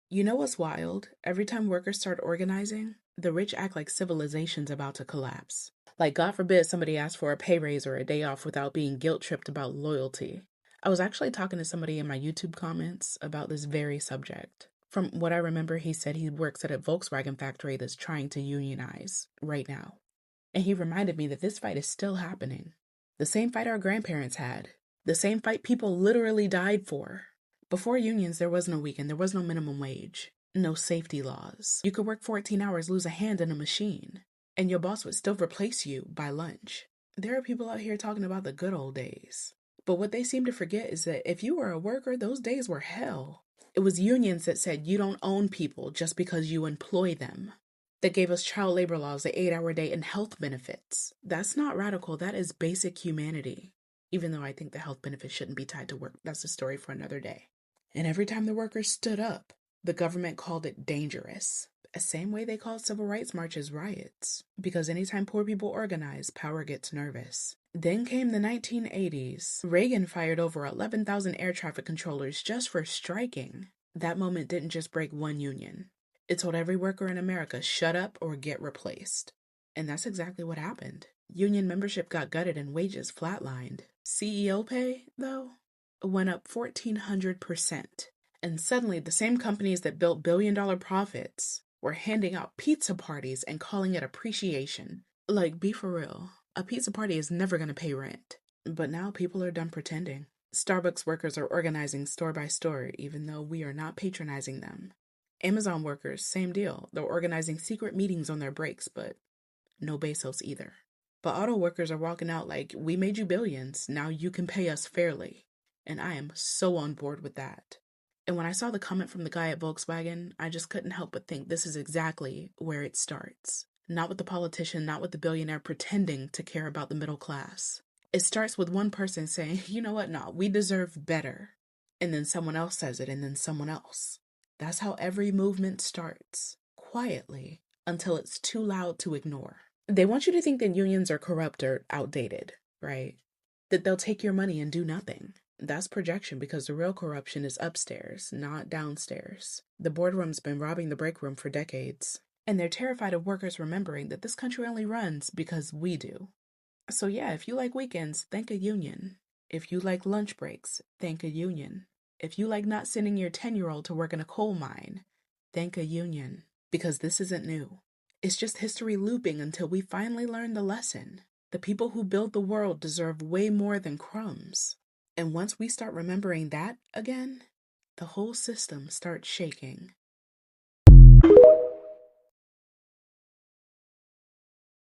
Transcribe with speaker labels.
Speaker 1: You know what's wild? Every time workers start organizing, the rich act like civilization's about to collapse. Like, God forbid somebody asks for a pay raise or a day off without being guilt tripped about loyalty. I was actually talking to somebody in my YouTube comments about this very subject. From what I remember, he said he works at a Volkswagen factory that's trying to unionize right now. And he reminded me that this fight is still happening. The same fight our grandparents had. The same fight people literally died for. Before unions, there was no weekend, there was no minimum wage, no safety laws. You could work 14 hours, lose a hand in a machine, and your boss would still replace you by lunch. There are people out here talking about the good old days. But what they seem to forget is that if you were a worker, those days were hell. It was unions that said you don't own people just because you employ them, that gave us child labor laws, the 8-hour day, and health benefits. That's not radical, that is basic humanity. Even though I think the health benefits shouldn't be tied to work, that's a story for another day. And every time the workers stood up, the government called it dangerous. The same way they called civil rights marches riots. Because anytime poor people organize, power gets nervous. Then came the 1980s. Reagan fired over 11,000 air traffic controllers just for striking. That moment didn't just break one union. It told every worker in America, shut up or get replaced. And that's exactly what happened. Union membership got gutted and wages flatlined. CEO pay, though, went up 1,400%. And suddenly, the same companies that built billion-dollar profits were handing out pizza parties and calling it appreciation. Like, be for real. A pizza party is never going to pay rent. But now people are done pretending. Starbucks workers are organizing store by store, even though we are not patronizing them. Amazon workers, same deal. They're organizing secret meetings on their breaks, but no Bezos either. But auto workers are walking out like, we made you billions, now you can pay us fairly. And I am so on board with that. And when I saw the comment from the guy at Volkswagen, I just couldn't help but think this is exactly where it starts. Not with the politician, not with the billionaire pretending to care about the middle class. It starts with one person saying, you know what, no, we deserve better. And then someone else says it, and then someone else. That's how every movement starts, quietly, until it's too loud to ignore. They want you to think that unions are corrupt or outdated, right? That they'll take your money and do nothing. That's projection because the real corruption is upstairs, not downstairs. The boardroom's been robbing the break room for decades. And they're terrified of workers remembering that this country only runs because we do. So yeah, if you like weekends, thank a union. If you like lunch breaks, thank a union. If you like not sending your 10-year-old to work in a coal mine, thank a union. Because this isn't new. It's just history looping until we finally learn the lesson. The people who build the world deserve way more than crumbs. And once we start remembering that again, the whole system starts shaking.